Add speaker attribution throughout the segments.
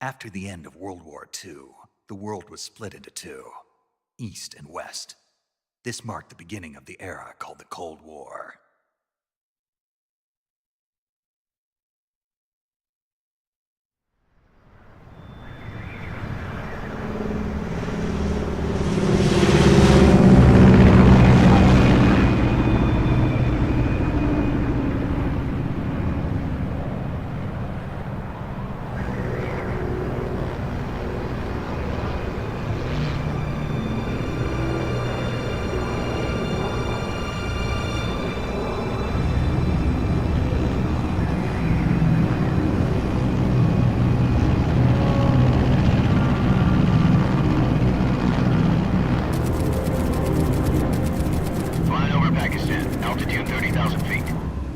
Speaker 1: After the end of World War II, the world was split into two, East and West. This marked the beginning of the era called the Cold War.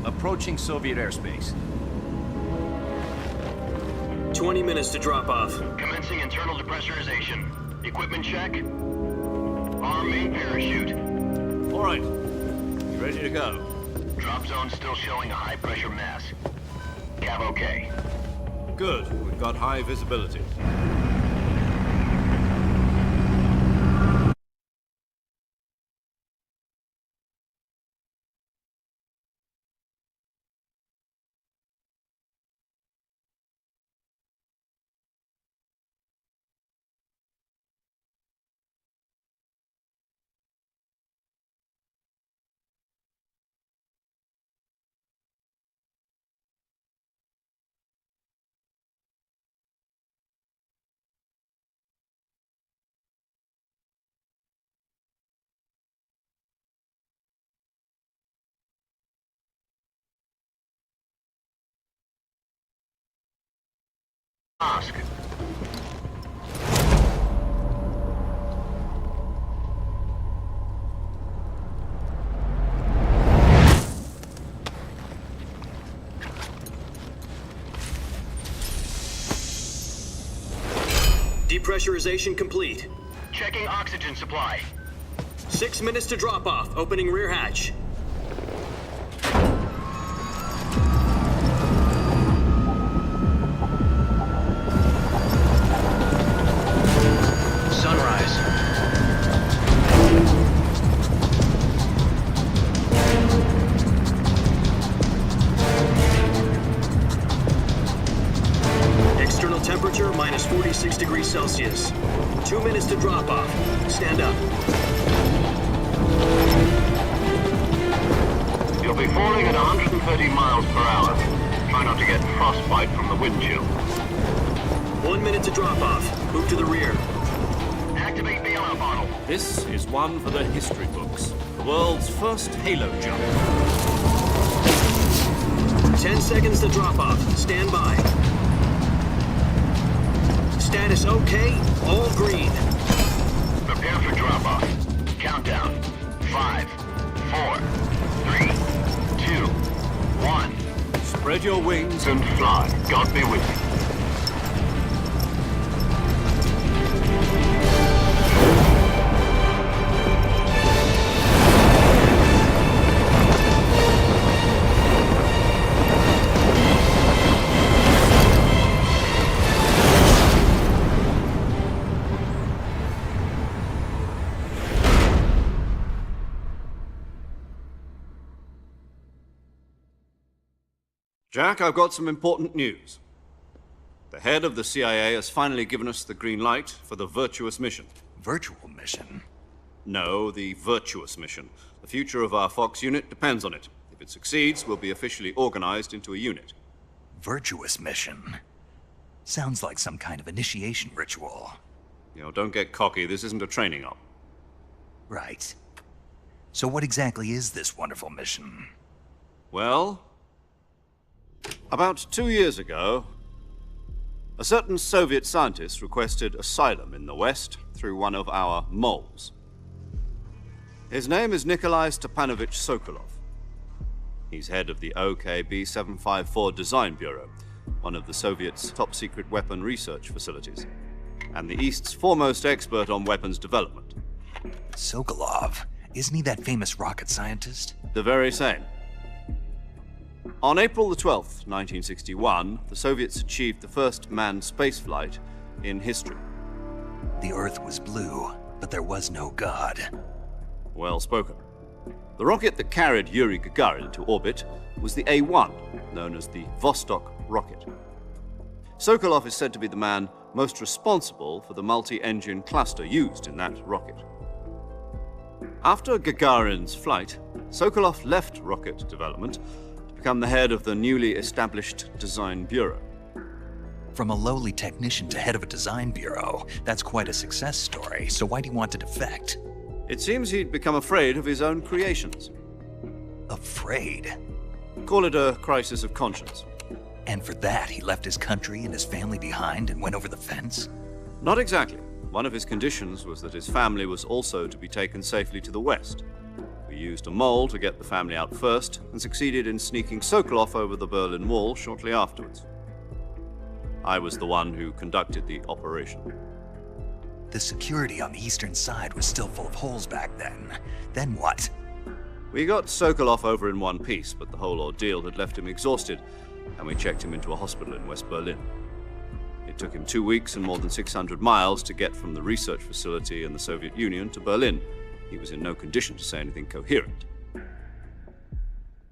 Speaker 2: Approaching Soviet airspace.
Speaker 3: 20 minutes to drop off.
Speaker 4: Commencing internal depressurization. Equipment check. Arm main parachute.
Speaker 2: All right. You ready to go?
Speaker 4: Drop zone still showing a high pressure mass. Cav okay.
Speaker 2: Good. We've got high visibility.
Speaker 4: Ask.
Speaker 3: Depressurization complete.
Speaker 4: Checking oxygen supply.
Speaker 3: 6 minutes to drop off. Opening rear hatch.
Speaker 4: Sunrise.
Speaker 3: External temperature minus 46 degrees Celsius. 2 minutes to drop off. Stand up.
Speaker 4: You'll be falling at 130 miles per hour. Try not to get frostbite from the wind chill.
Speaker 3: 1 minute to drop off. Move to the rear.
Speaker 4: Activate bailout bottle.
Speaker 2: This is one for the history books. The world's first halo jump.
Speaker 3: 10 seconds to drop off. Stand by. Status okay. All green.
Speaker 4: Prepare for drop off. Countdown. 5, 4, 3, 2, 1.
Speaker 2: Spread your wings
Speaker 4: And fly. God be with you.
Speaker 2: Jack, I've got some important news. The head of the CIA has finally given us the green light for the Virtuous mission.
Speaker 1: Virtual mission?
Speaker 2: No, the Virtuous mission. The future of our Fox unit depends on it. If it succeeds, we'll be officially organized into a unit.
Speaker 1: Virtuous mission? Sounds like some kind of initiation ritual.
Speaker 2: You know, don't get cocky. This isn't a training op.
Speaker 1: Right. So what exactly is this wonderful mission?
Speaker 2: Well, about 2 years ago, a certain Soviet scientist requested asylum in the West through one of our moles. His name is Nikolai Stepanovich Sokolov. He's head of the OKB-754 Design Bureau, one of the Soviets' top-secret weapon research facilities, and the East's foremost expert on weapons development.
Speaker 1: Sokolov? Isn't he that famous rocket scientist?
Speaker 2: The very same. On April the 12th, 1961, the Soviets achieved the first manned spaceflight in history.
Speaker 1: The Earth was blue, but there was no God.
Speaker 2: Well spoken. The rocket that carried Yuri Gagarin into orbit was the A-1, known as the Vostok rocket. Sokolov is said to be the man most responsible for the multi-engine cluster used in that rocket. After Gagarin's flight, Sokolov left rocket development to become the head of the newly established Design Bureau.
Speaker 1: From a lowly technician to head of a design bureau, that's quite a success story, so why'd he want to defect?
Speaker 2: It seems he'd become afraid of his own creations.
Speaker 1: Afraid?
Speaker 2: Call it a crisis of conscience.
Speaker 1: And for that, he left his country and his family behind and went over the fence?
Speaker 2: Not exactly. One of his conditions was that his family was also to be taken safely to the west. We used a mole to get the family out first and succeeded in sneaking Sokolov over the Berlin Wall shortly afterwards. I was the one who conducted the operation.
Speaker 1: The security on the eastern side was still full of holes back then. Then what?
Speaker 2: We got Sokolov over in one piece, but the whole ordeal had left him exhausted, and we checked him into a hospital in West Berlin. It took him 2 weeks and more than 600 miles to get from the research facility in the Soviet Union to Berlin. He was in no condition to say anything coherent.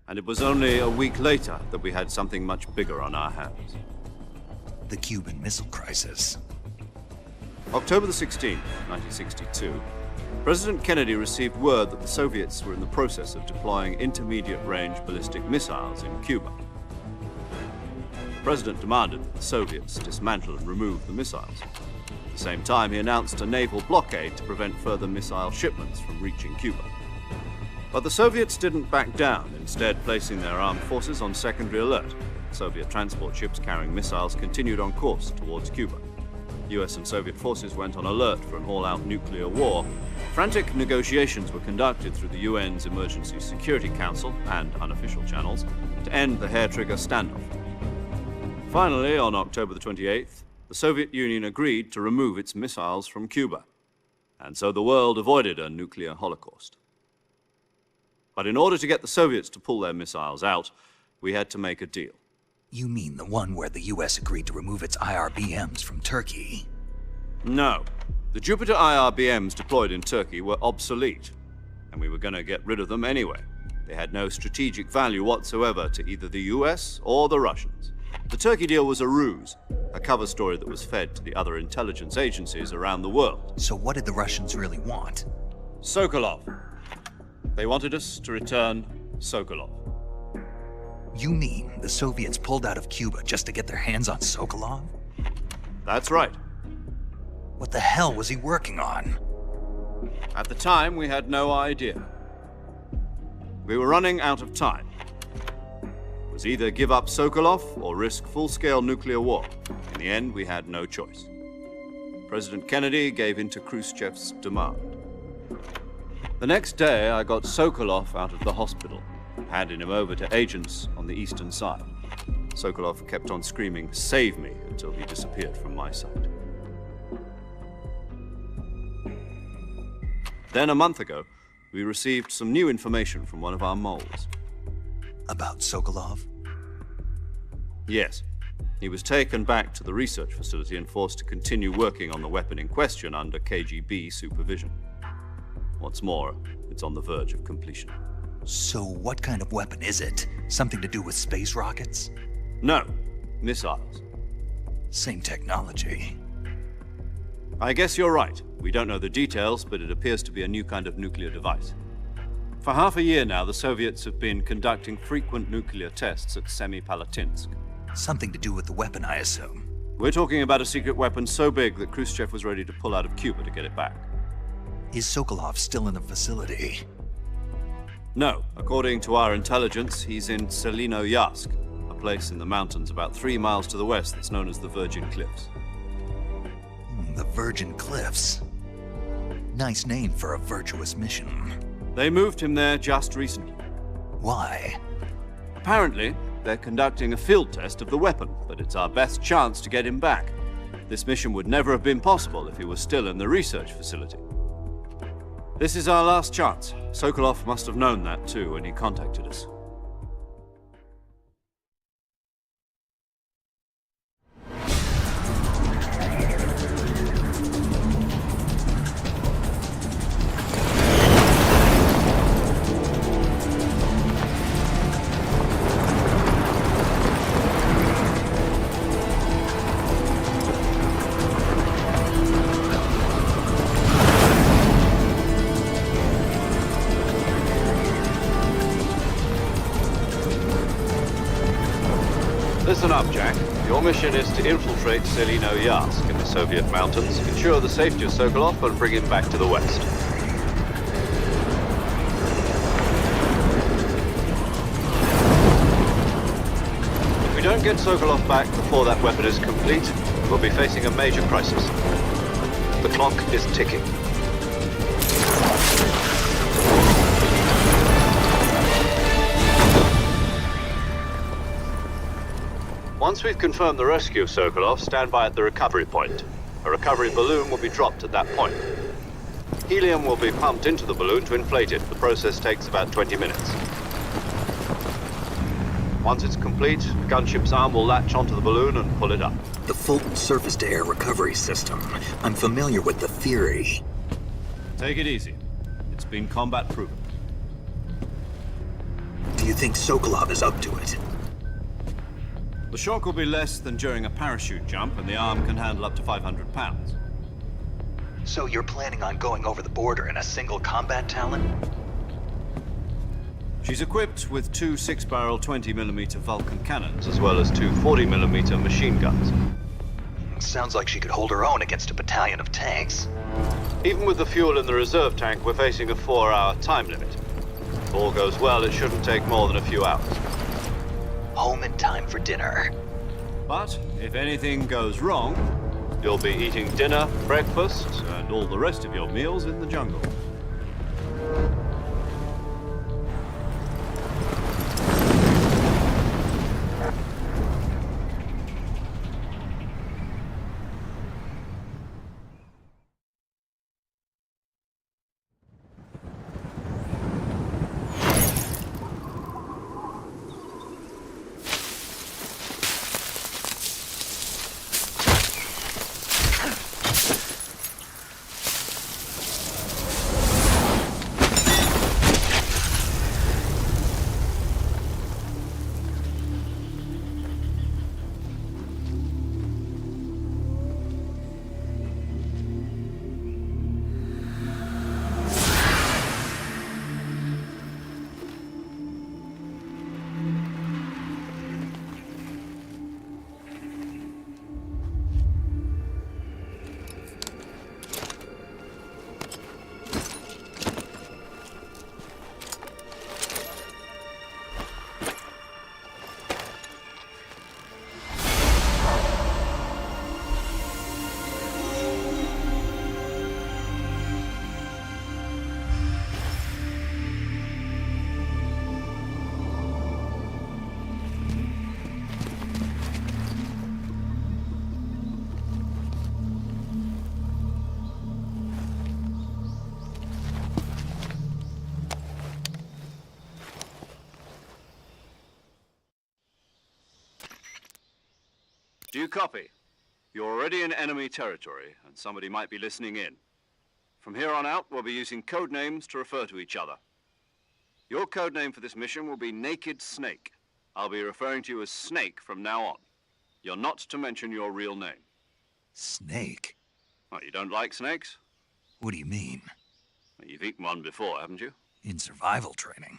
Speaker 2: And it was only a week later that we had something much bigger on our hands.
Speaker 1: The Cuban Missile Crisis.
Speaker 2: October the 16th, 1962, President Kennedy received word that the Soviets were in the process of deploying intermediate-range ballistic missiles in Cuba. The President demanded that the Soviets dismantle and remove the missiles. At the same time, he announced a naval blockade to prevent further missile shipments from reaching Cuba. But the Soviets didn't back down, instead placing their armed forces on secondary alert. Soviet transport ships carrying missiles continued on course towards Cuba. US and Soviet forces went on alert for an all-out nuclear war. Frantic negotiations were conducted through the UN's Emergency Security Council and unofficial channels to end the hair-trigger standoff. Finally, on October the 28th, the Soviet Union agreed to remove its missiles from Cuba, and so the world avoided a nuclear holocaust. But in order to get the Soviets to pull their missiles out, we had to make a deal.
Speaker 1: You mean the one where the US agreed to remove its IRBMs from Turkey?
Speaker 2: No. The Jupiter IRBMs deployed in Turkey were obsolete, and we were going to get rid of them anyway. They had no strategic value whatsoever to either the US or the Russians. The Turkey deal was a ruse, a cover story that was fed to the other intelligence agencies around the world.
Speaker 1: So what did the Russians really want?
Speaker 2: Sokolov. They wanted us to return Sokolov.
Speaker 1: You mean the Soviets pulled out of Cuba just to get their hands on Sokolov?
Speaker 2: That's right.
Speaker 1: What the hell was he working on?
Speaker 2: At the time, we had no idea. We were running out of time. It was either give up Sokolov or risk full-scale nuclear war. In the end, we had no choice. President Kennedy gave in to Khrushchev's demand. The next day, I got Sokolov out of the hospital, handing him over to agents on the eastern side. Sokolov kept on screaming, "Save me," until he disappeared from my sight. Then a month ago, we received some new information from one of our moles.
Speaker 1: About Sokolov?
Speaker 2: Yes. He was taken back to the research facility and forced to continue working on the weapon in question under KGB supervision. What's more, it's on the verge of completion.
Speaker 1: So what kind of weapon is it? Something to do with space rockets?
Speaker 2: No, missiles.
Speaker 1: Same technology.
Speaker 2: I guess you're right. We don't know the details, but it appears to be a new kind of nuclear device. For half a year now, the Soviets have been conducting frequent nuclear tests at Semipalatinsk.
Speaker 1: Something to do with the weapon, I assume.
Speaker 2: We're talking about a secret weapon so big that Khrushchev was ready to pull out of Cuba to get it back.
Speaker 1: Is Sokolov still in the facility?
Speaker 2: No. According to our intelligence, he's in Selinoyarsk, a place in the mountains about 3 miles to the west that's known as the Virgin Cliffs.
Speaker 1: The Virgin Cliffs. Nice name for a virtuous mission.
Speaker 2: They moved him there just recently.
Speaker 1: Why?
Speaker 2: Apparently, they're conducting a field test of the weapon, but it's our best chance to get him back. This mission would never have been possible if he was still in the research facility. This is our last chance. Sokolov must have known that too when he contacted us. Listen up, Jack. Your mission is to infiltrate Selino Yask in the Soviet mountains, ensure the safety of Sokolov, and bring him back to the west. If we don't get Sokolov back before that weapon is complete, we'll be facing a major crisis. The clock is ticking. Once we've confirmed the rescue of Sokolov, stand by at the recovery point. A recovery balloon will be dropped at that point. Helium will be pumped into the balloon to inflate it. The process takes about 20 minutes. Once it's complete, the gunship's arm will latch onto the balloon and pull it up.
Speaker 3: The Fulton surface-to-air recovery system. I'm familiar with the theory.
Speaker 2: Take it easy. It's been combat proven.
Speaker 3: Do you think Sokolov is up to it?
Speaker 2: The shock will be less than during a parachute jump, and the arm can handle up to 500 pounds.
Speaker 1: So you're planning on going over the border in a single combat Talon?
Speaker 2: She's equipped with two 6-barrel 20mm Vulcan cannons, as well as two 40mm machine guns.
Speaker 1: Sounds like she could hold her own against a battalion of tanks.
Speaker 2: Even with the fuel in the reserve tank, we're facing a 4-hour time limit. If all goes well, it shouldn't take more than a few hours.
Speaker 1: Home in time for dinner.
Speaker 2: But if anything goes wrong, you'll be eating dinner, breakfast, and all the rest of your meals in the jungle. Do you copy? You're already in enemy territory, and somebody might be listening in. From here on out, we'll be using code names to refer to each other. Your code name for this mission will be Naked Snake. I'll be referring to you as Snake from now on. You're not to mention your real name.
Speaker 1: Snake?
Speaker 2: What, you don't like snakes?
Speaker 1: What do you mean?
Speaker 2: Well, you've eaten one before, haven't you?
Speaker 1: In survival training.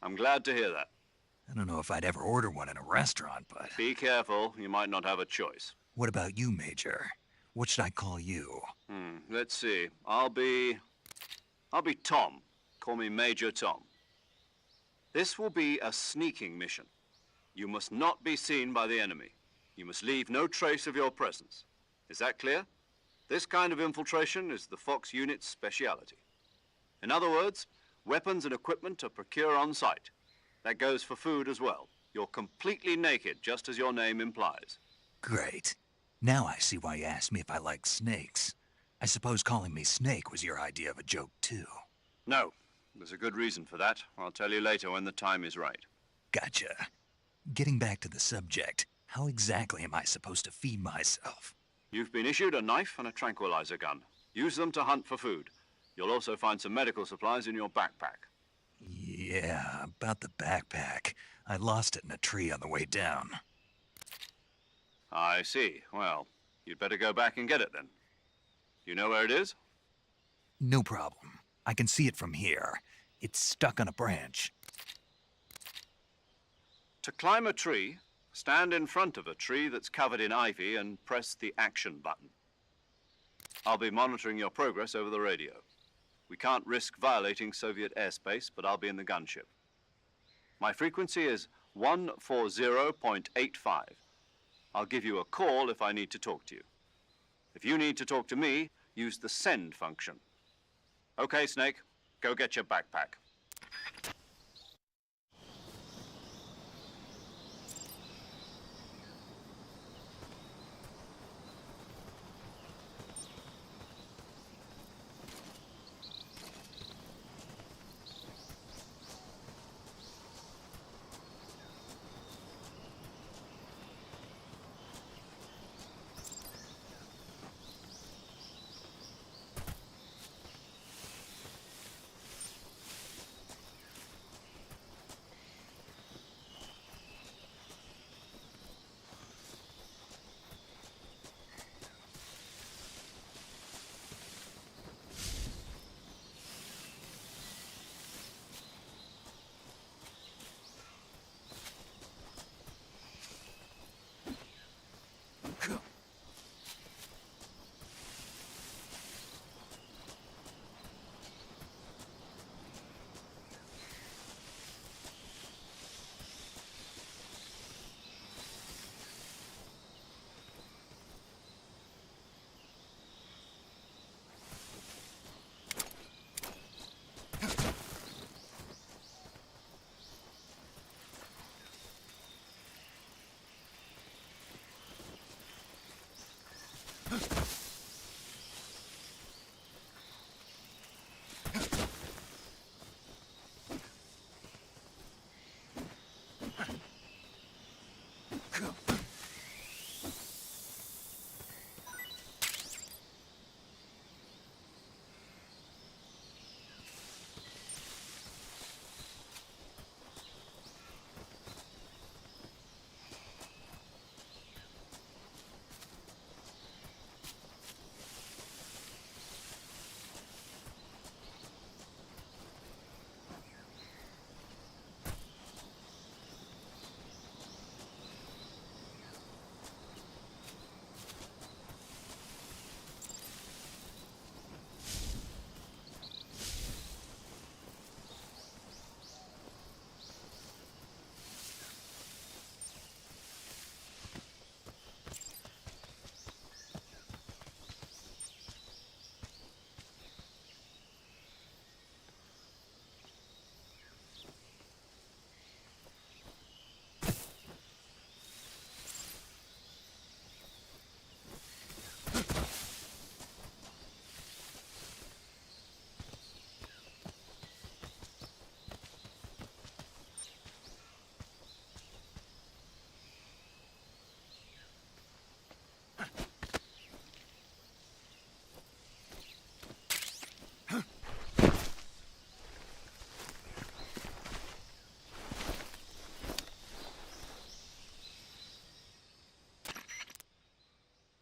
Speaker 2: I'm glad to hear that.
Speaker 1: I don't know if I'd ever order one in a restaurant, but...
Speaker 2: Be careful, you might not have a choice.
Speaker 1: What about you, Major? What should I call you?
Speaker 2: Let's see. I'll be Tom. Call me Major Tom. This will be a sneaking mission. You must not be seen by the enemy. You must leave no trace of your presence. Is that clear? This kind of infiltration is the Fox unit's speciality. In other words, weapons and equipment are procured on site. That goes for food as well. You're completely naked, just as your name implies.
Speaker 1: Great. Now I see why you asked me if I like snakes. I suppose calling me Snake was your idea of a joke, too.
Speaker 2: No. There's a good reason for that. I'll tell you later when the time is right.
Speaker 1: Gotcha. Getting back to the subject, how exactly am I supposed to feed myself?
Speaker 2: You've been issued a knife and a tranquilizer gun. Use them to hunt for food. You'll also find some medical supplies in your backpack.
Speaker 1: Yeah, about the backpack. I lost it in a tree on the way down.
Speaker 2: I see. Well, you'd better go back and get it then. You know where it is?
Speaker 1: No problem. I can see it from here. It's stuck on a branch.
Speaker 2: To climb a tree, Stand in front of a tree that's covered in ivy and press the action button. I'll be monitoring your progress over the radio. We can't risk violating Soviet airspace, but I'll be in the gunship. My frequency is 140.85. I'll give you a call if I need to talk to you. If you need to talk to me, use the send function. Okay, Snake, go get your backpack.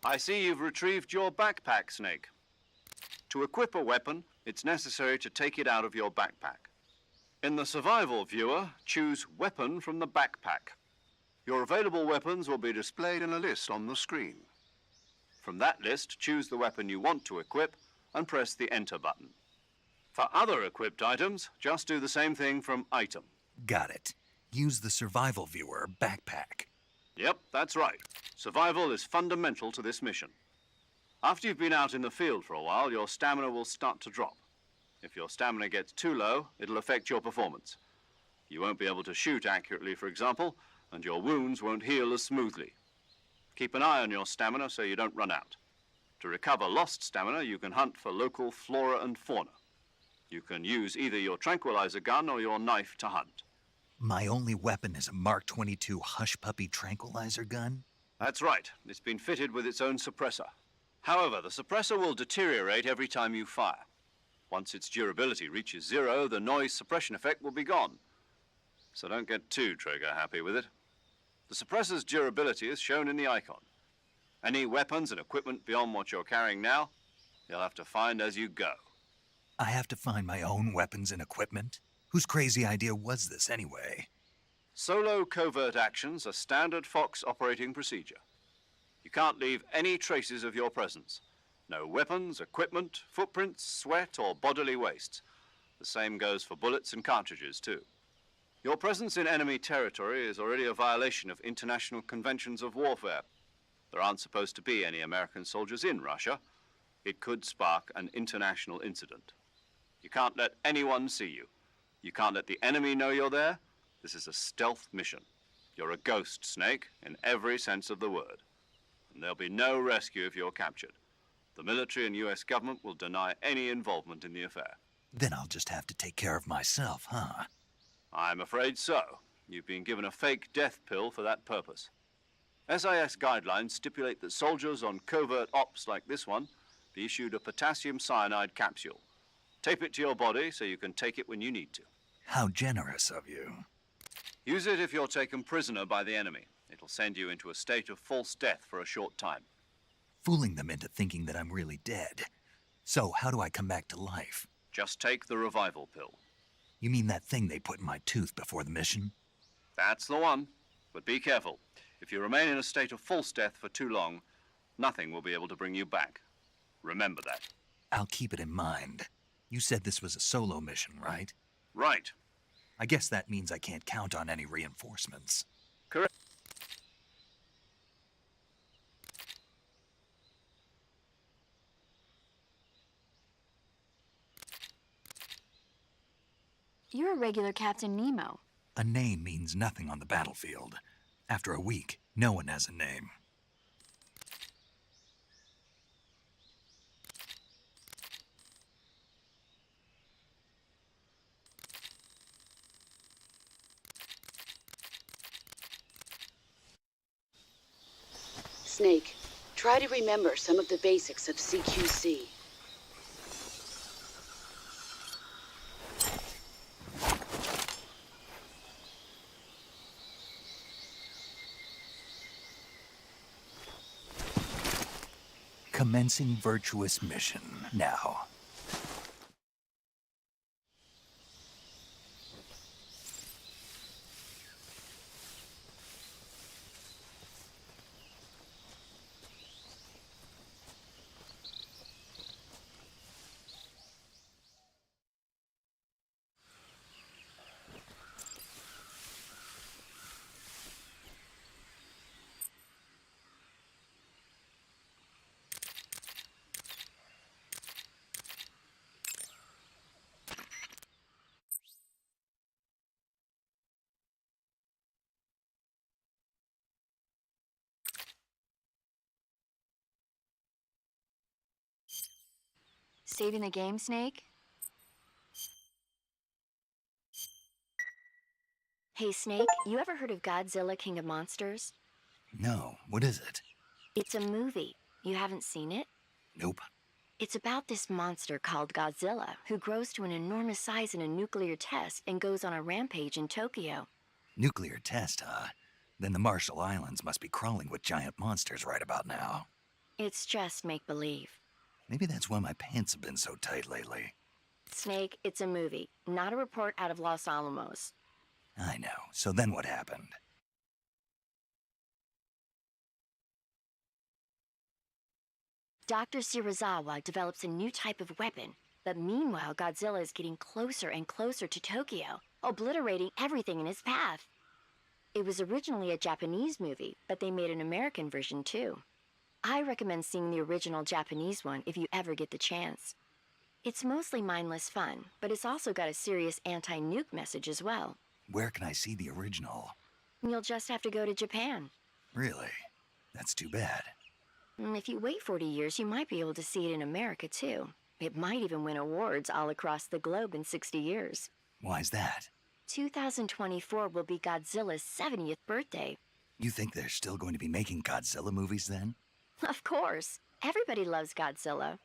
Speaker 2: I see you've retrieved your backpack, Snake. To equip a weapon, it's necessary to take it out of your backpack. In the survival viewer, choose Weapon from the backpack. Your available weapons will be displayed in a list on the screen. From that list, choose the weapon you want to equip and press the Enter button. For other equipped items, just do the same thing from Item.
Speaker 1: Got it. Use the survival viewer backpack.
Speaker 2: Yep, that's right. Survival is fundamental to this mission. After you've been out in the field for a while, your stamina will start to drop. If your stamina gets too low, it'll affect your performance. You won't be able to shoot accurately, for example, and your wounds won't heal as smoothly. Keep an eye on your stamina so you don't run out. To recover lost stamina, you can hunt for local flora and fauna. You can use either your tranquilizer gun or your knife to hunt.
Speaker 1: My only weapon is a Mark 22 Hush Puppy tranquilizer gun?
Speaker 2: That's right. It's been fitted with its own suppressor. However, the suppressor will deteriorate every time you fire. Once its durability reaches 0, the noise suppression effect will be gone. So don't get too trigger happy with it. The suppressor's durability is shown in the icon. Any weapons and equipment beyond what you're carrying now, you'll have to find as you go.
Speaker 1: I have to find my own weapons and equipment? Whose crazy idea was this anyway?
Speaker 2: Solo covert actions are standard Fox operating procedure. You can't leave any traces of your presence. No weapons, equipment, footprints, sweat, or bodily waste. The same goes for bullets and cartridges, too. Your presence in enemy territory is already a violation of international conventions of warfare. There aren't supposed to be any American soldiers in Russia. It could spark an international incident. You can't let anyone see you. You can't let the enemy know you're there. This is a stealth mission. You're a ghost, Snake, in every sense of the word. And there'll be no rescue if you're captured. The military and US government will deny any involvement in the affair.
Speaker 1: Then I'll just have to take care of myself, huh?
Speaker 2: I'm afraid so. You've been given a fake death pill for that purpose. SIS guidelines stipulate that soldiers on covert ops like this one be issued a potassium cyanide capsule. Tape it to your body so you can take it when you need to.
Speaker 1: How generous of you.
Speaker 2: Use it if you're taken prisoner by the enemy. It'll send you into a state of false death for a short time.
Speaker 1: Fooling them into thinking that I'm really dead. So, how do I come back to life?
Speaker 2: Just take the revival pill.
Speaker 1: You mean that thing they put in my tooth before the mission?
Speaker 2: That's the one. But be careful. If you remain in a state of false death for too long, nothing will be able to bring you back. Remember that.
Speaker 1: I'll keep it in mind. You said this was a solo mission, right?
Speaker 2: Right.
Speaker 1: I guess that means I can't count on any reinforcements.
Speaker 2: Correct.
Speaker 5: You're a regular Captain Nemo.
Speaker 1: A name means nothing on the battlefield. After a week, no one has a name.
Speaker 6: Snake, try to remember some of the basics of CQC.
Speaker 1: Commencing virtuous mission now.
Speaker 5: Saving the game, Snake? Hey, Snake, you ever heard of Godzilla King of Monsters?
Speaker 1: No, what is it?
Speaker 5: It's a movie. You haven't seen it?
Speaker 1: Nope.
Speaker 5: It's about this monster called Godzilla, who grows to an enormous size in a nuclear test and goes on a rampage in Tokyo.
Speaker 1: Nuclear test, huh? Then the Marshall Islands must be crawling with giant monsters right about now.
Speaker 5: It's just make-believe.
Speaker 1: Maybe that's why my pants have been so tight lately.
Speaker 5: Snake, it's a movie, not a report out of Los Alamos.
Speaker 1: I know. So then what happened?
Speaker 5: Dr. Shirazawa develops a new type of weapon, but meanwhile Godzilla is getting closer and closer to Tokyo, obliterating everything in his path. It was originally a Japanese movie, but they made an American version too. I recommend seeing the original Japanese one if you ever get the chance. It's mostly mindless fun, but it's also got a serious anti-nuke message as well.
Speaker 1: Where can I see the original?
Speaker 5: You'll just have to go to Japan.
Speaker 1: Really? That's too bad.
Speaker 5: If you wait 40 years, you might be able to see it in America too. It might even win awards all across the globe in 60 years.
Speaker 1: Why's that?
Speaker 5: 2024 will be Godzilla's 70th birthday.
Speaker 1: You think they're still going to be making Godzilla movies then?
Speaker 5: Of course. Everybody loves Godzilla.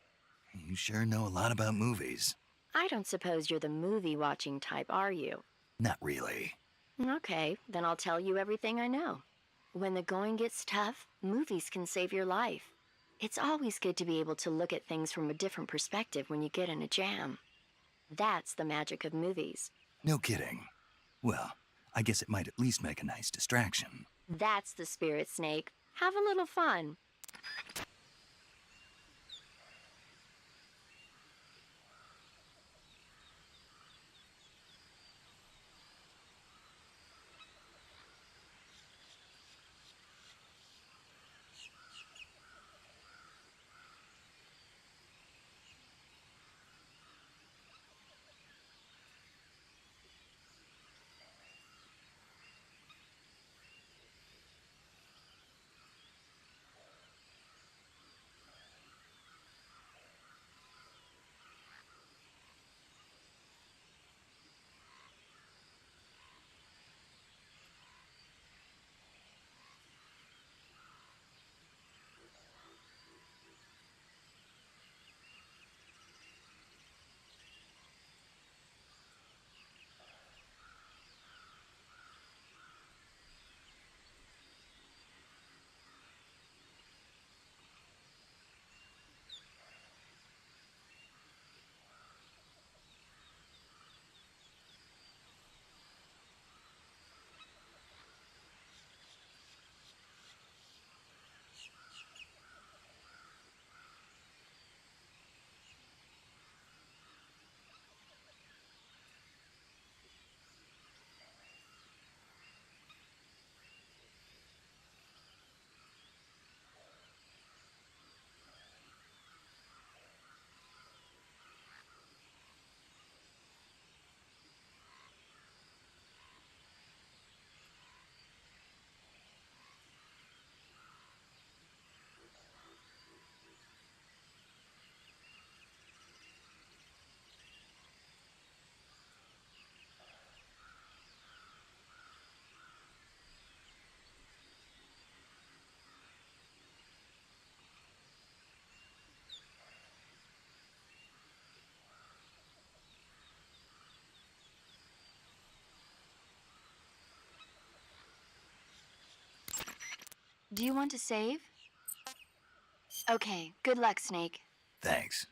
Speaker 1: You sure know a lot about movies.
Speaker 5: I don't suppose you're the movie-watching type, are you?
Speaker 1: Not really.
Speaker 5: Okay, then I'll tell you everything I know. When the going gets tough, movies can save your life. It's always good to be able to look at things from a different perspective when you get in a jam. That's the magic of movies.
Speaker 1: No kidding. Well, I guess it might at least make a nice distraction.
Speaker 5: That's the spirit, Snake. Have a little fun. Do you want to save? Okay, good luck, Snake.
Speaker 1: Thanks.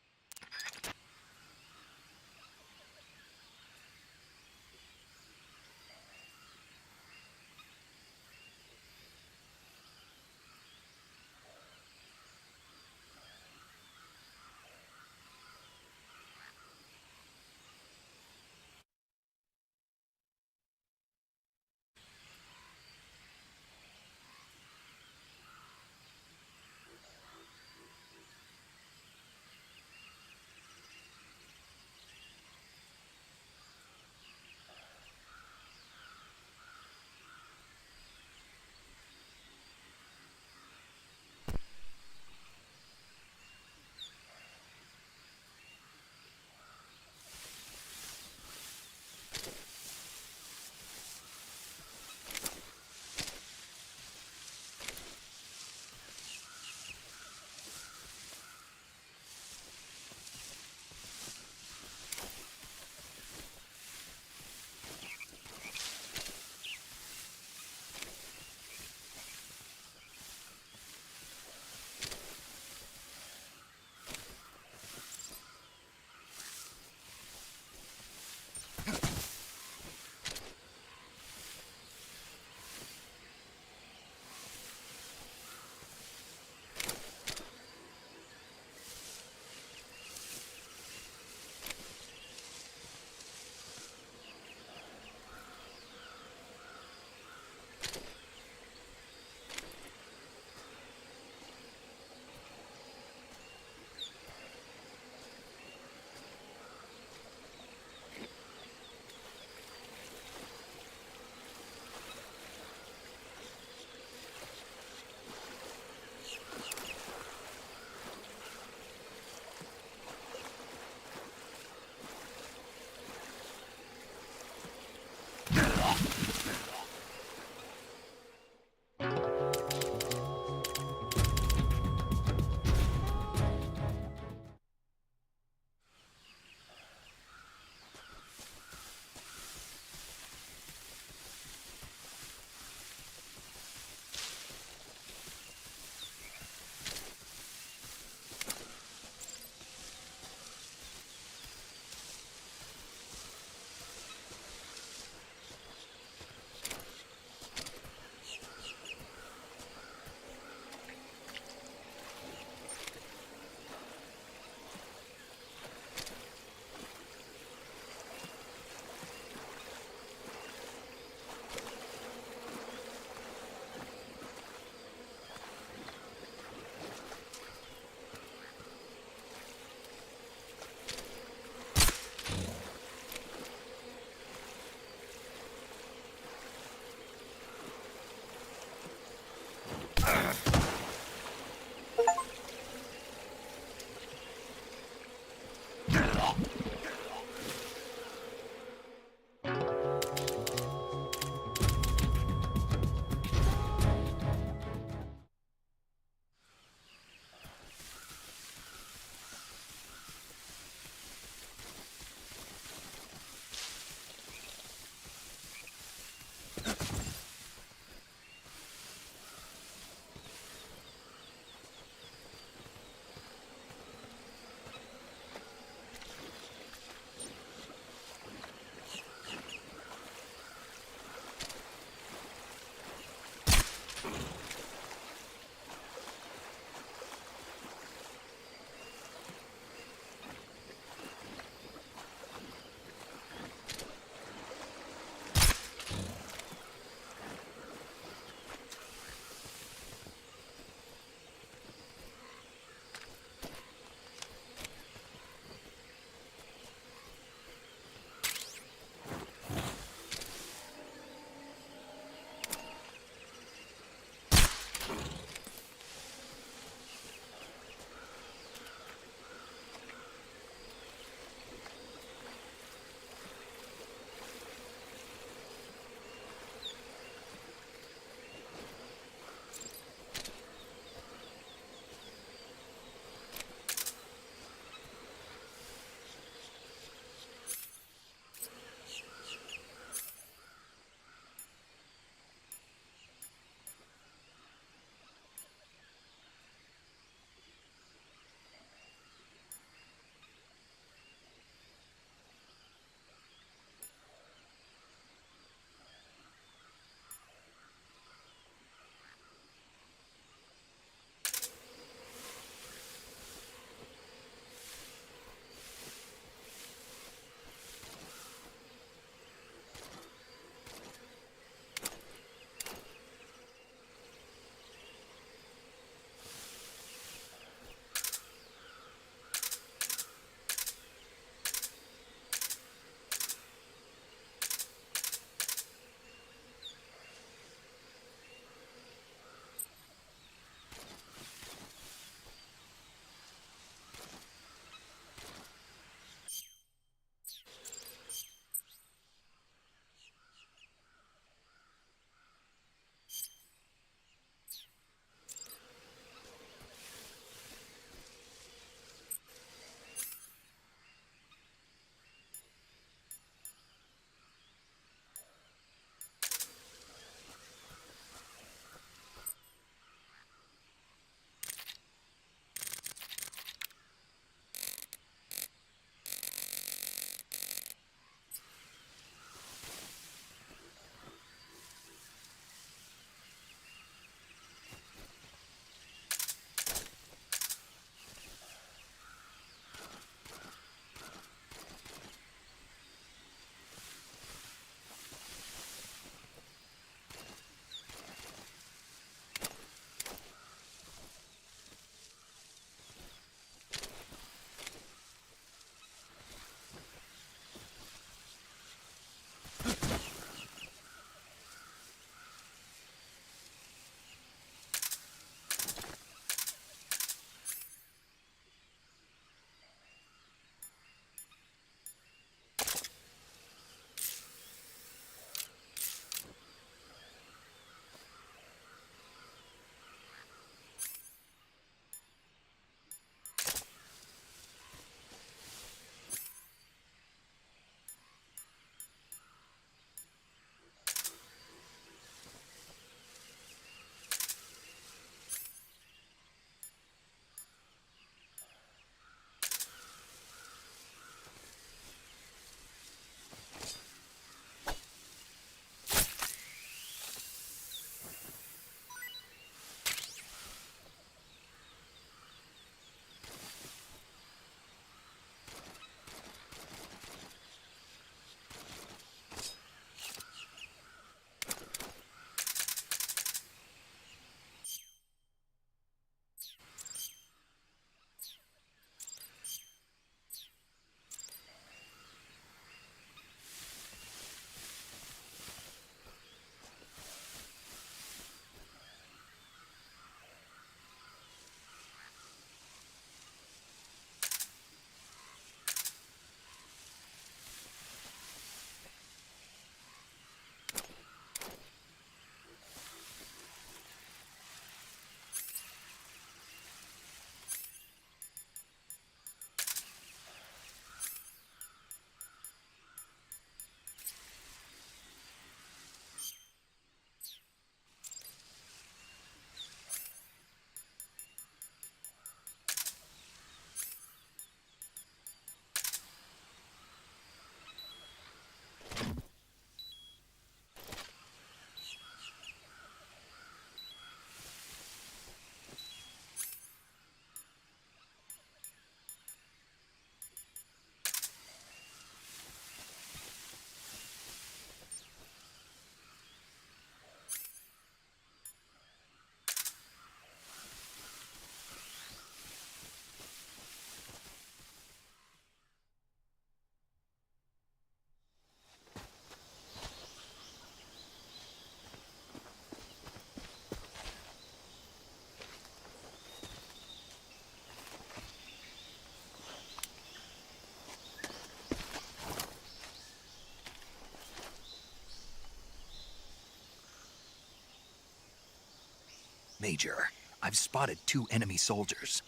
Speaker 1: Major, I've spotted 2 enemy soldiers.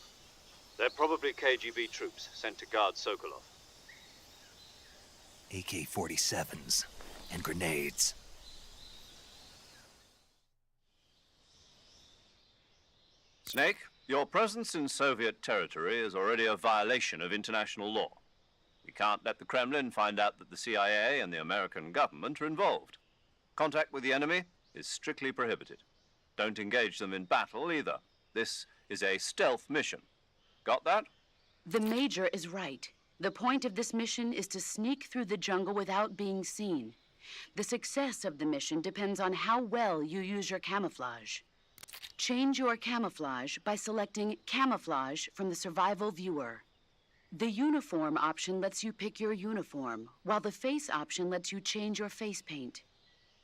Speaker 2: They're probably KGB troops sent to guard Sokolov.
Speaker 1: AK-47s and grenades.
Speaker 2: Snake, your presence in Soviet territory is already a violation of international law. We can't let the Kremlin find out that the CIA and the American government are involved. Contact with the enemy is strictly prohibited. Don't engage them in battle either. This is a stealth mission. Got that?
Speaker 6: The Major is right. The point of this mission is to sneak through the jungle without being seen. The success of the mission depends on how well you use your camouflage. Change your camouflage by selecting Camouflage from the Survival Viewer. The Uniform option lets you pick your uniform, while the Face option lets you change your face paint.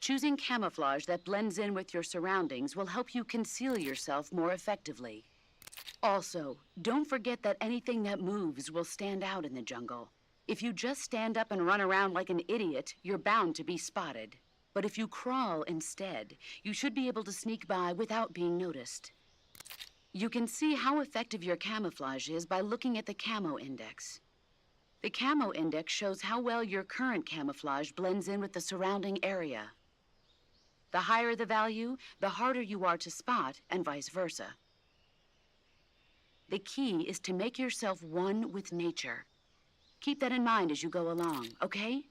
Speaker 6: Choosing camouflage that blends in with your surroundings will help you conceal yourself more effectively. Also, don't forget that anything that moves will stand out in the jungle. If you just stand up and run around like an idiot, you're bound to be spotted. But if you crawl instead, you should be able to sneak by without being noticed. You can see how effective your camouflage is by looking at the Camo Index. The Camo Index shows how well your current camouflage blends in with the surrounding area. The higher the value, the harder you are to spot, and vice versa. The key is to make yourself one with nature. Keep that in mind as you go along, okay?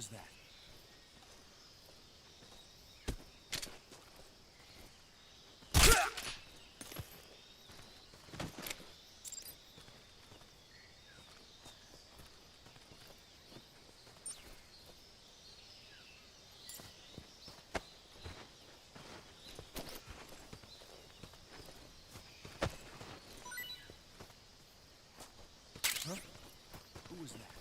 Speaker 7: was that? Huh? Who was that?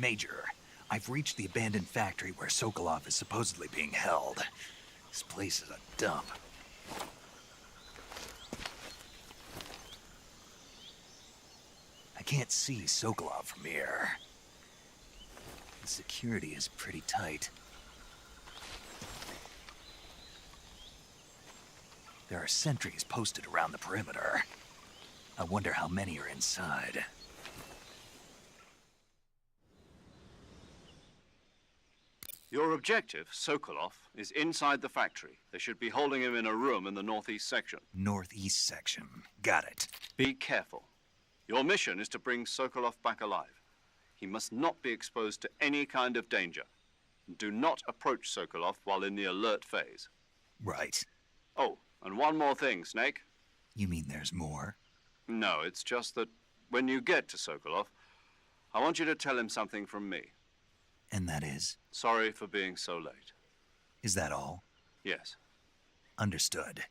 Speaker 1: Major, I've reached the abandoned factory where Sokolov is supposedly being held. This place is a dump. I can't see Sokolov from here. The security is pretty tight. There are sentries posted around the perimeter. I wonder how many are inside.
Speaker 2: Your objective, Sokolov, is inside the factory. They should be holding him in a room in the northeast section.
Speaker 1: Northeast section. Got it.
Speaker 2: Be careful. Your mission is to bring Sokolov back alive. He must not be exposed to any kind of danger. Do not approach Sokolov while in the alert phase.
Speaker 1: Right.
Speaker 2: Oh, and one more thing, Snake.
Speaker 1: You mean there's more?
Speaker 2: No, it's just that when you get to Sokolov, I want you to tell him something from me.
Speaker 1: And that is?
Speaker 2: Sorry for being so late.
Speaker 1: Is that all?
Speaker 2: Yes.
Speaker 1: Understood.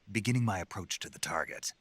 Speaker 1: Beginning my approach to the target.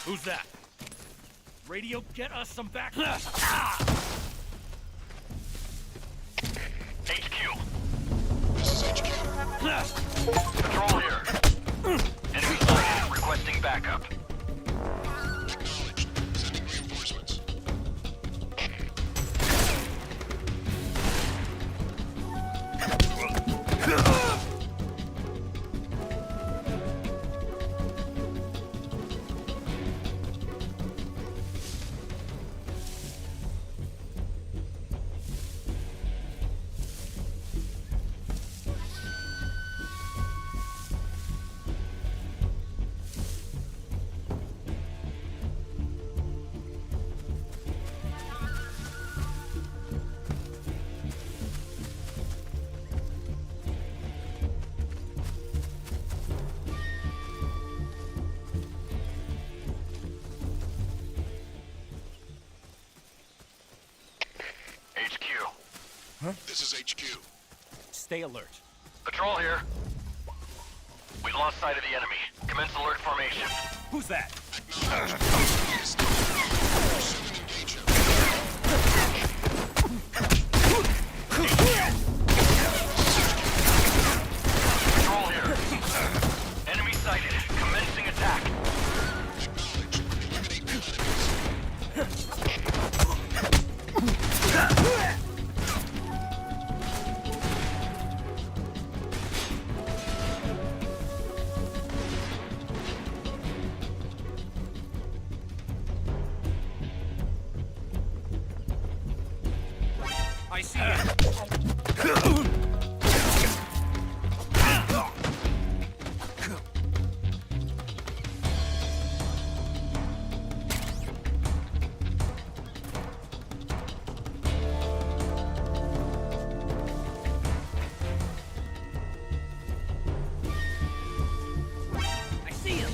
Speaker 7: Who's that? Radio, get us some back.
Speaker 4: HQ. This is HQ. Patrol here. Enemy sighted. Requesting backup. Acknowledged. Sending reinforcements. This is HQ.
Speaker 7: Stay alert.
Speaker 4: Patrol here. We lost sight of the enemy. Commence alert formation.
Speaker 7: Who's that?
Speaker 4: Patrol here. Enemy sighted. Commencing attack.
Speaker 7: I see it. I see him.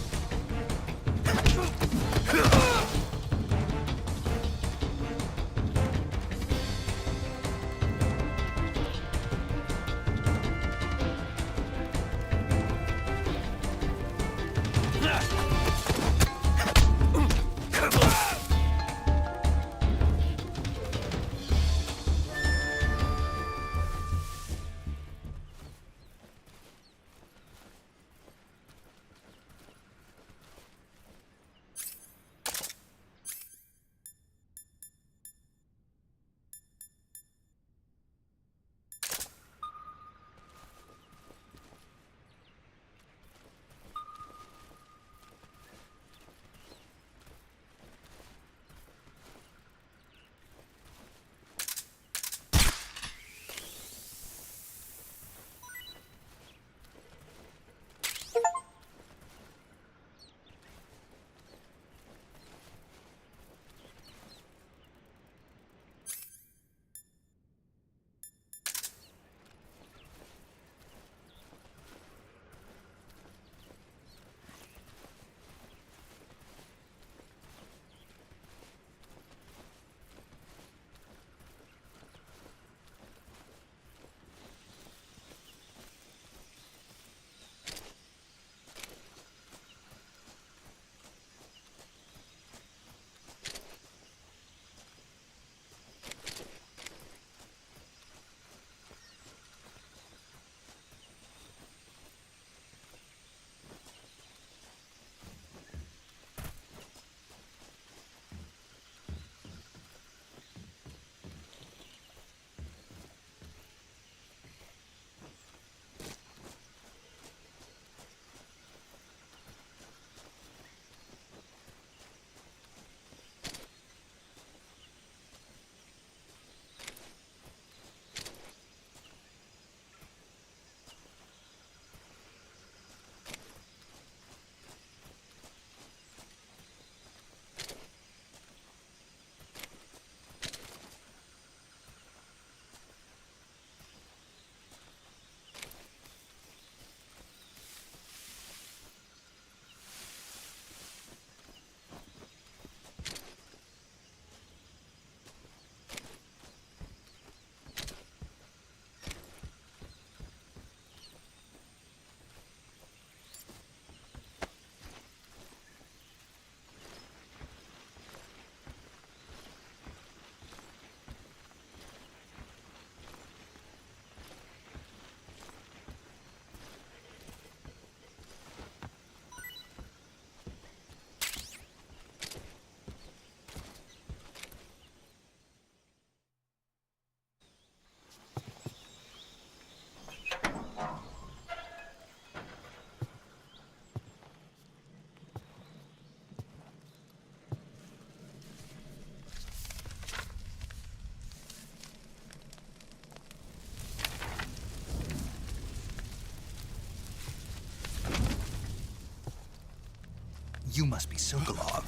Speaker 1: You must be Sokolov.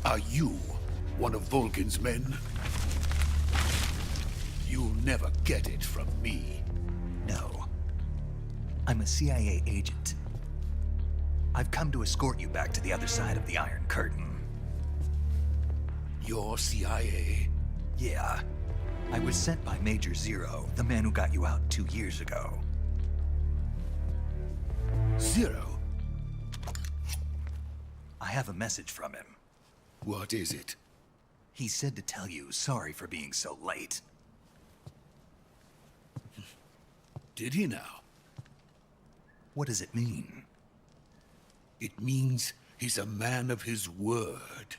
Speaker 8: Are you one of Volgin's men? You'll never get it from me.
Speaker 1: No. I'm a CIA agent. I've come to escort you back to the other side of the Iron Curtain.
Speaker 8: You're CIA?
Speaker 1: Yeah. I was sent by Major Zero, the man who got you out 2 years ago.
Speaker 8: Zero?
Speaker 1: I have a message from him.
Speaker 8: What is it?
Speaker 1: He said to tell you sorry for being so late.
Speaker 8: Did he now?
Speaker 1: What does it mean?
Speaker 8: It means he's a man of his word.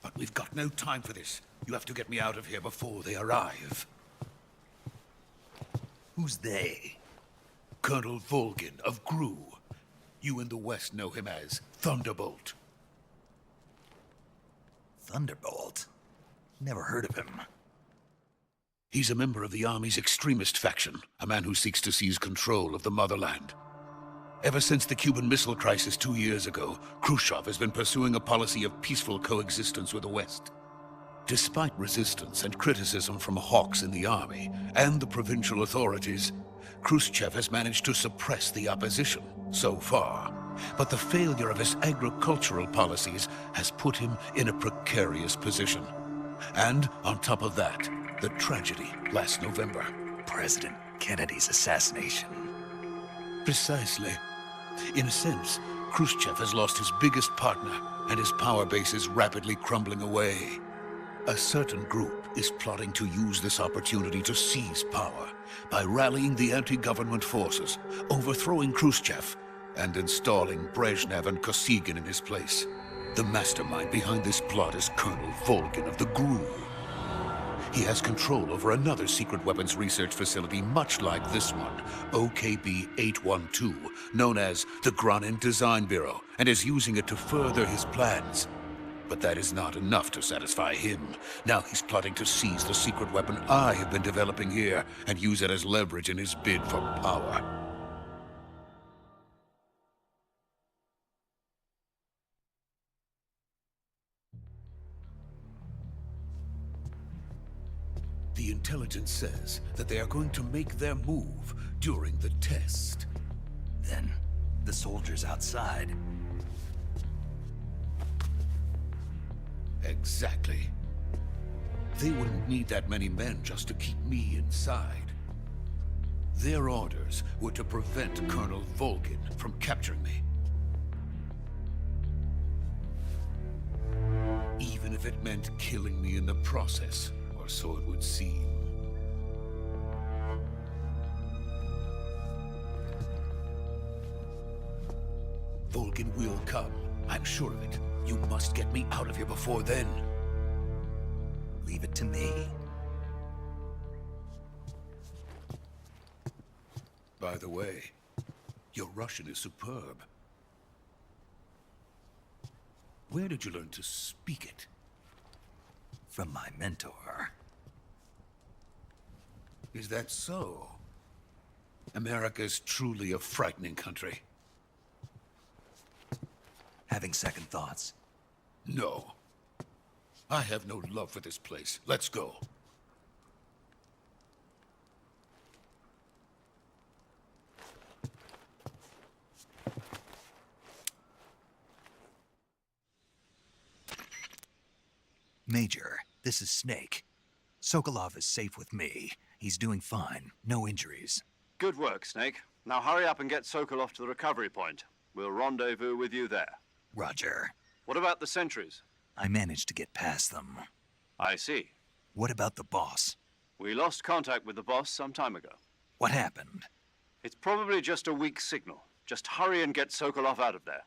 Speaker 8: But we've got no time for this. You have to get me out of here before they arrive.
Speaker 1: Who's they?
Speaker 8: Colonel Volgin of GRU. You in the West know him as Thunderbolt.
Speaker 1: Thunderbolt? Never heard of him.
Speaker 8: He's a member of the Army's extremist faction, a man who seeks to seize control of the motherland. Ever since the Cuban Missile Crisis 2 years ago, Khrushchev has been pursuing a policy of peaceful coexistence with the West. Despite resistance and criticism from hawks in the army and the provincial authorities, Khrushchev has managed to suppress the opposition so far. But the failure of his agricultural policies has put him in a precarious position. And on top of that, the tragedy last November.
Speaker 1: President Kennedy's assassination.
Speaker 8: Precisely. In a sense, Khrushchev has lost his biggest partner, and his power base is rapidly crumbling away. A certain group is plotting to use this opportunity to seize power by rallying the anti-government forces, overthrowing Khrushchev, and installing Brezhnev and Kosygin in his place. The mastermind behind this plot is Colonel Volgin of the GRU. He has control over another secret weapons research facility much like this one, OKB-812, known as the Granin Design Bureau, and is using it to further his plans. But that is not enough to satisfy him. Now he's plotting to seize the secret weapon I have been developing here and use it as leverage in his bid for power. The intelligence says that they are going to make their move during the test.
Speaker 1: Then, the soldiers outside.
Speaker 8: Exactly. They wouldn't need that many men just to keep me inside. Their orders were to prevent Colonel Volgin from capturing me. Even if it meant killing me in the process, or so it would seem. Volgin will come. I'm sure of it. You must get me out of here before then.
Speaker 1: Leave it to me.
Speaker 8: By the way, your Russian is superb. Where did you learn to speak it?
Speaker 1: From my mentor.
Speaker 8: Is that so? America's truly a frightening country.
Speaker 1: Having second thoughts.
Speaker 8: No. I have no love for this place. Let's go.
Speaker 1: Major, this is Snake. Sokolov is safe with me. He's doing fine. No injuries.
Speaker 2: Good work, Snake. Now hurry up and get Sokolov to the recovery point. We'll rendezvous with you there.
Speaker 1: Roger.
Speaker 2: What about the sentries?
Speaker 1: I managed to get past them.
Speaker 2: I see.
Speaker 1: What about the boss?
Speaker 2: We lost contact with the boss some time ago.
Speaker 1: What happened?
Speaker 2: It's probably just a weak signal. Just hurry and get Sokolov out of there.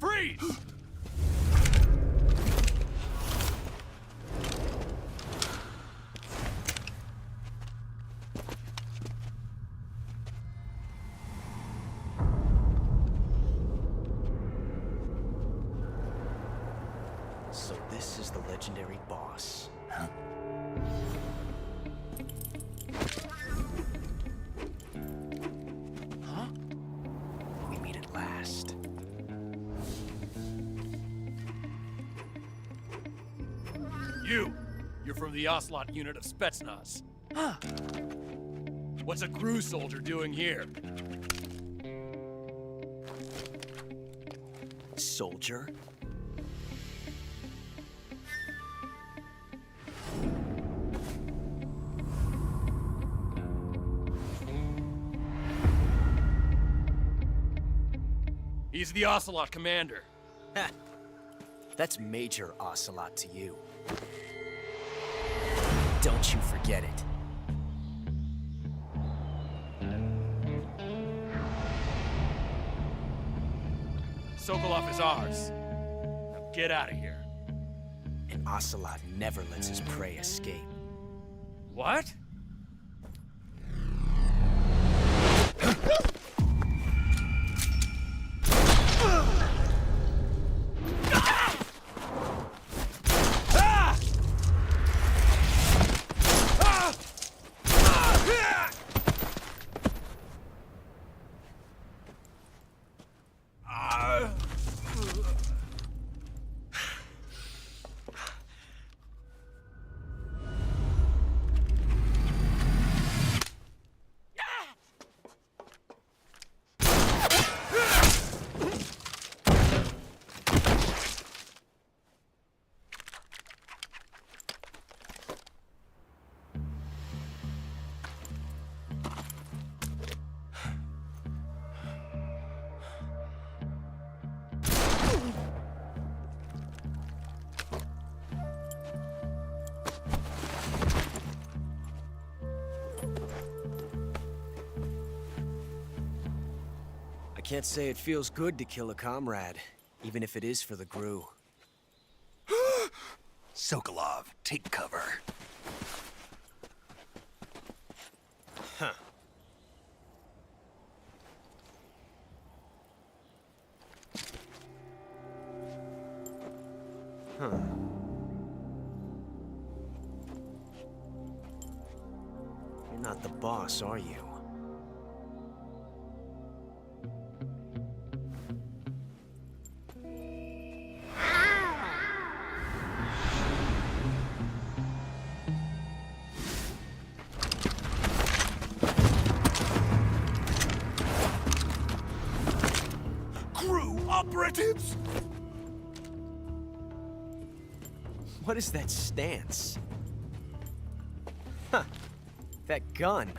Speaker 7: Freeze!
Speaker 3: So this is the legendary boss.
Speaker 1: Huh?
Speaker 3: Huh? We meet at last.
Speaker 7: You're from the Ocelot unit of Spetsnaz.
Speaker 3: Huh.
Speaker 7: What's a crew soldier doing here?
Speaker 3: Soldier?
Speaker 7: He's the Ocelot commander.
Speaker 3: Ha! That's Major Ocelot to you. Don't you forget it.
Speaker 7: Sokolov is ours. Now get out of here.
Speaker 3: And Ocelot never lets his prey escape.
Speaker 7: What?
Speaker 3: I can't say it feels good to kill a comrade, even if it is for the GRU.
Speaker 1: Sokolov, take cover.
Speaker 3: Huh. Huh. You're not the boss, are you?
Speaker 7: GRU operatives!
Speaker 3: What is that stance? Huh. That gun.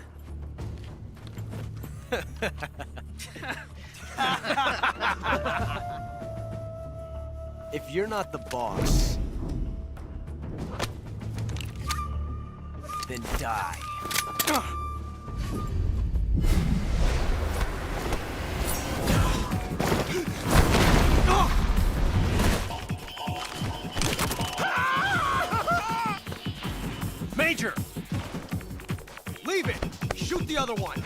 Speaker 3: If you're not the boss, then die.
Speaker 7: Major!
Speaker 3: Leave it! Shoot the other one!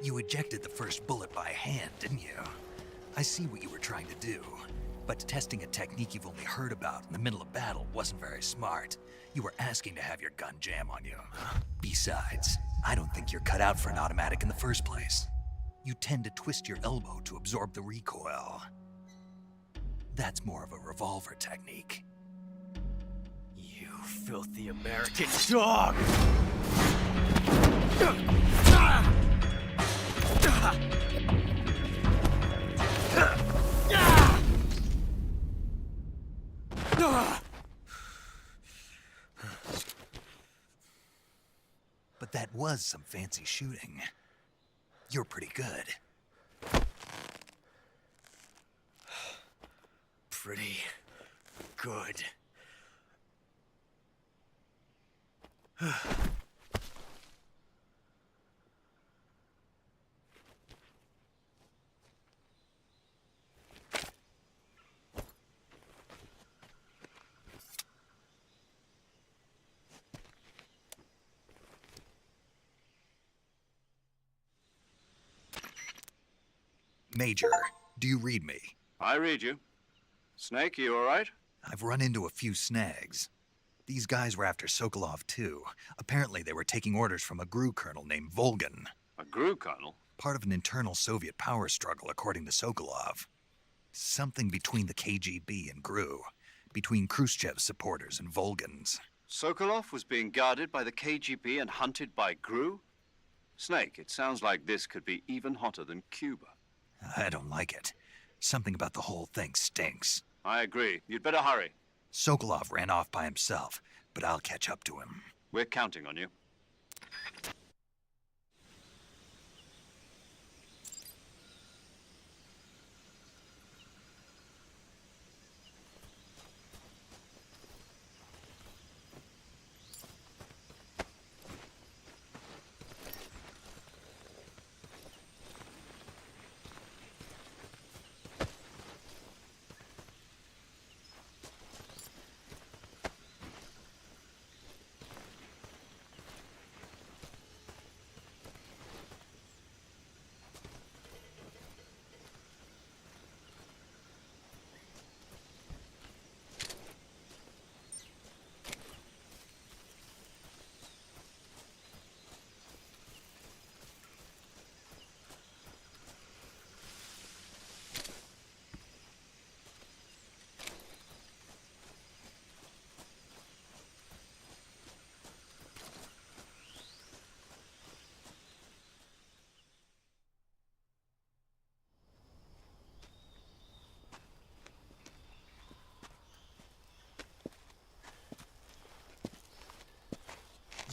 Speaker 1: You ejected the first bullet by hand, didn't you? I see what you were trying to do, but testing a technique you've only heard about in the middle of battle wasn't very smart. You were asking to have your gun jam on you. Besides, I don't think you're cut out for an automatic in the first place. You tend to twist your elbow to absorb the recoil. That's more of a revolver technique.
Speaker 7: You filthy American dog!
Speaker 1: But that was some fancy shooting. You're pretty good.
Speaker 7: Pretty good.
Speaker 1: Major, do you read me?
Speaker 2: I read you. Snake, you all right?
Speaker 1: I've run into a few snags. These guys were after Sokolov too. Apparently they were taking orders from a GRU colonel named Volgan.
Speaker 2: A GRU colonel?
Speaker 1: Part of an internal Soviet power struggle, according to Sokolov. Something between the KGB and GRU. Between Khrushchev's supporters and Volgan's.
Speaker 2: Sokolov was being guarded by the KGB and hunted by GRU? Snake, it sounds like this could be even hotter than Cuba.
Speaker 1: I don't like it. Something about the whole thing stinks.
Speaker 2: I agree. You'd better hurry.
Speaker 1: Sokolov ran off by himself, but I'll catch up to him.
Speaker 2: We're counting on you.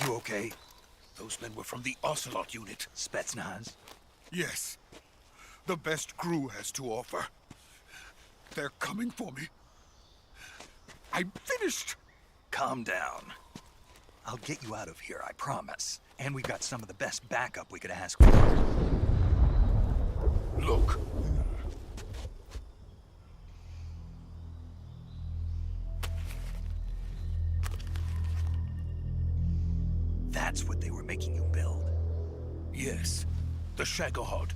Speaker 1: You okay?
Speaker 8: Those men were from the Ocelot unit.
Speaker 1: Spetsnaz?
Speaker 8: Yes. The best GRU has to offer. They're coming for me. I'm finished.
Speaker 1: Calm down. I'll get you out of here, I promise. And we've got some of the best backup we could ask for.
Speaker 8: Look.
Speaker 1: That's what they were making you build.
Speaker 8: Yes. The Shagohod.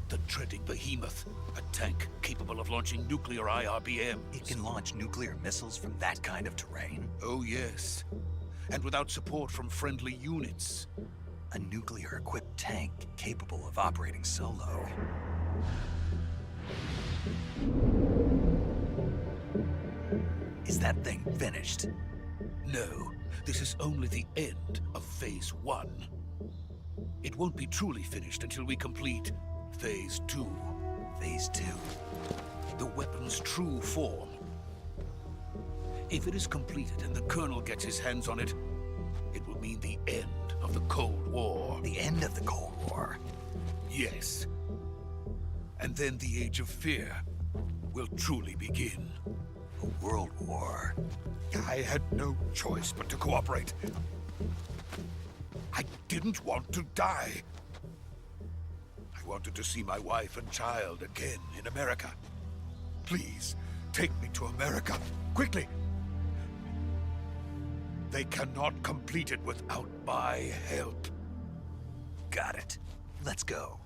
Speaker 8: The treading behemoth. A tank capable of launching nuclear IRBMs.
Speaker 1: It can launch nuclear missiles from that kind of terrain?
Speaker 8: Oh, yes. And without support from friendly units.
Speaker 1: A nuclear-equipped tank capable of operating solo. Is that thing finished?
Speaker 8: No. This is only the end of Phase 1. It won't be truly finished until we complete Phase 2.
Speaker 1: Phase 2?
Speaker 8: The weapon's true form. If it is completed and the Colonel gets his hands on it, it will mean the end of the Cold War.
Speaker 1: The end of the Cold War?
Speaker 8: Yes. And then the Age of Fear will truly begin.
Speaker 1: A world war?
Speaker 8: I had no choice but to cooperate. I didn't want to die. I wanted to see my wife and child again in America. Please, take me to America, quickly. They cannot complete it without my help.
Speaker 1: Got it. Let's go.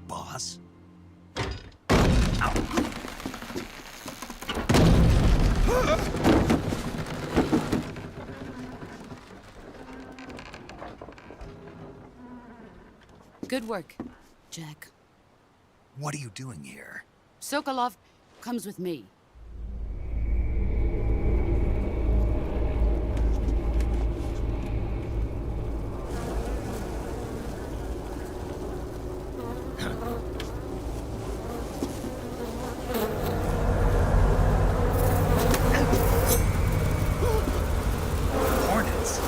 Speaker 1: Boss?
Speaker 6: Good work, Jack.
Speaker 1: What are you doing here?
Speaker 6: Sokolov comes with me.
Speaker 1: Hornets?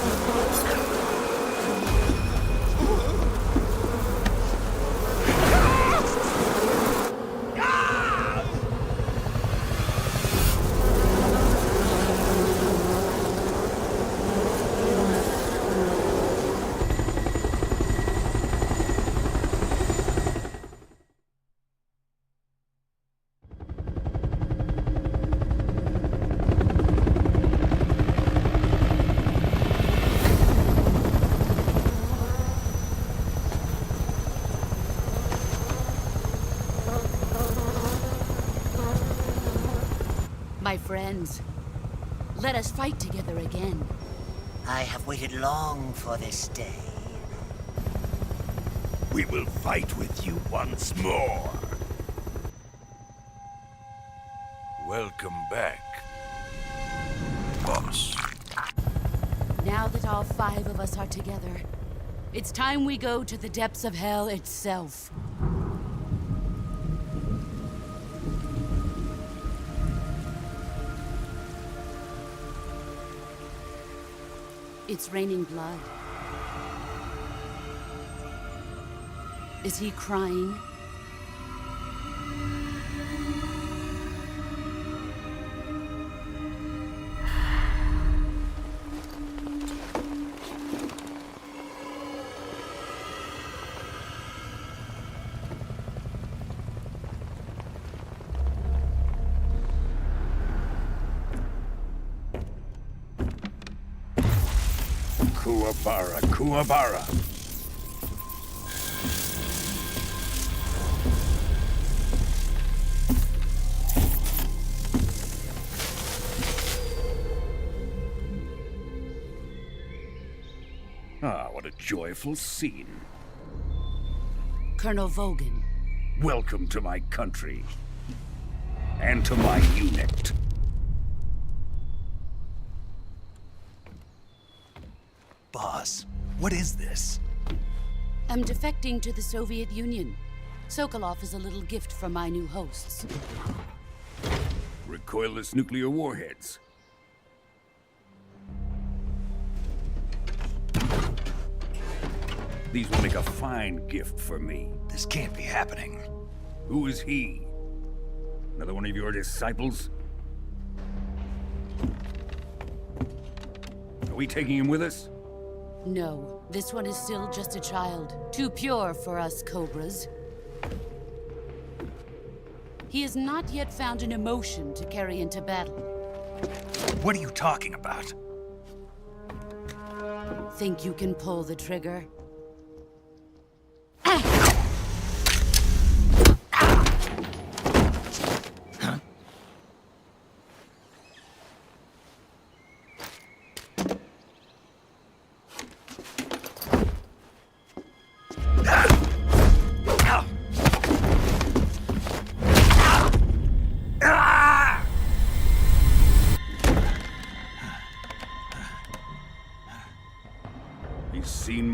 Speaker 6: My friends, let us fight together again.
Speaker 9: I have waited long for this day.
Speaker 7: We will fight with you once more. Welcome back, boss.
Speaker 6: Now that all 5 of us are together, it's time we go to the depths of hell itself. It's raining blood. Is he crying?
Speaker 7: Kuwabara, Kuwabara. Ah, what a joyful scene.
Speaker 6: Colonel Vogan.
Speaker 7: Welcome to my country. And to my unit.
Speaker 1: Boss, what is this?
Speaker 6: I'm defecting to the Soviet Union. Sokolov is a little gift from my new hosts.
Speaker 7: Recoilless nuclear warheads. These will make a fine gift for me.
Speaker 1: This can't be happening.
Speaker 7: Who is he? Another one of your disciples? Are we taking him with us?
Speaker 6: No, this one is still just a child. Too pure for us Cobras. He has not yet found an emotion to carry into battle.
Speaker 1: What are you talking about?
Speaker 6: Think you can pull the trigger?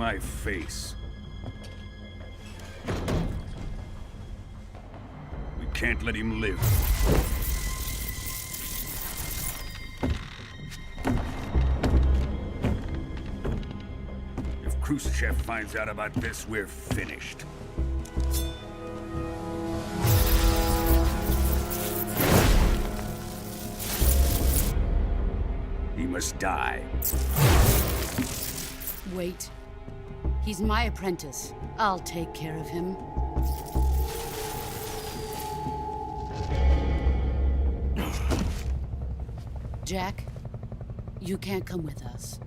Speaker 8: my face. We can't let him live. If Khrushchev finds out about this, we're finished. He must die.
Speaker 6: Wait. He's my apprentice. I'll take care of him. Jack, you can't come with us.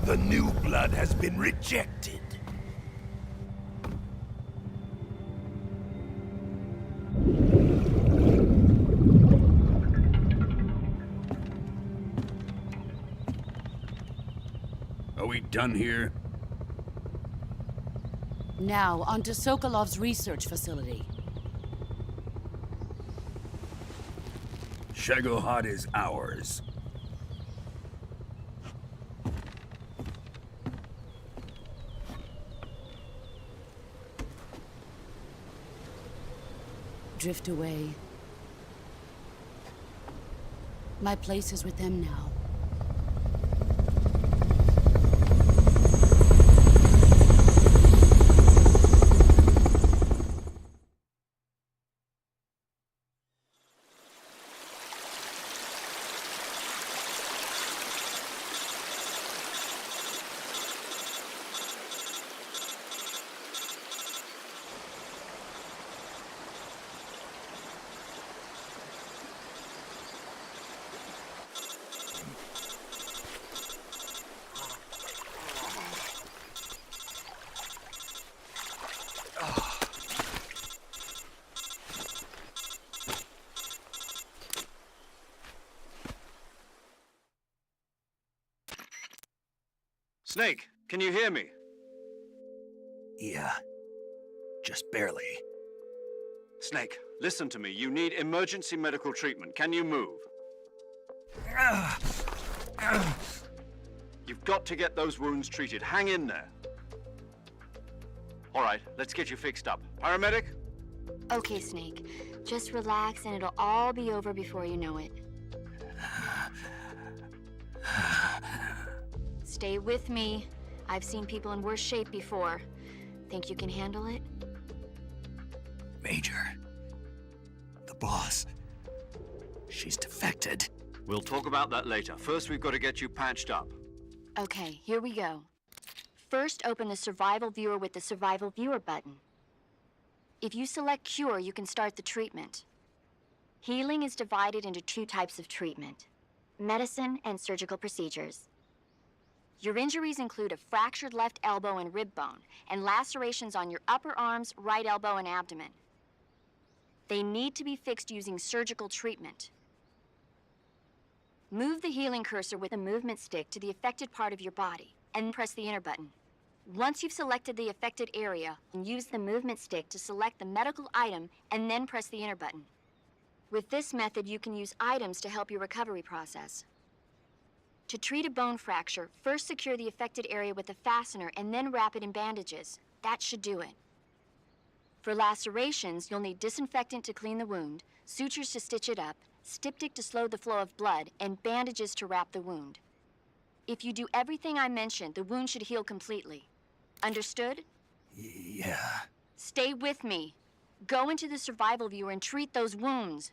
Speaker 7: The new blood has been rejected.
Speaker 8: Are we done here?
Speaker 6: Now, on to Sokolov's research facility.
Speaker 8: Shagohod is ours.
Speaker 6: Drift away. My place is with them now.
Speaker 2: Snake, can you hear me?
Speaker 1: Yeah. Just barely.
Speaker 2: Snake, listen to me. You need emergency medical treatment. Can you move? You've got to get those wounds treated. Hang in there. All right, let's get you fixed up. Paramedic?
Speaker 5: Okay, Snake. Just relax and it'll all be over before you know it. Stay with me. I've seen people in worse shape before. Think you can handle it?
Speaker 1: Major. The boss. She's defected.
Speaker 2: We'll talk about that later. First, we've got to get you patched up.
Speaker 5: Okay, here we go. First, open the Survival Viewer with the Survival Viewer button. If you select Cure, you can start the treatment. Healing is divided into two types of treatment: medicine and surgical procedures. Your injuries include a fractured left elbow and rib bone, and lacerations on your upper arms, right elbow, and abdomen. They need to be fixed using surgical treatment. Move the healing cursor with a movement stick to the affected part of your body, and press the enter button. Once you've selected the affected area, use the movement stick to select the medical item, and then press the enter button. With this method, you can use items to help your recovery process. To treat a bone fracture, first secure the affected area with a fastener and then wrap it in bandages. That should do it. For lacerations, you'll need disinfectant to clean the wound, sutures to stitch it up, styptic to slow the flow of blood, and bandages to wrap the wound. If you do everything I mentioned, the wound should heal completely. Understood?
Speaker 1: Yeah.
Speaker 5: Stay with me. Go into the Survival Viewer and treat those wounds.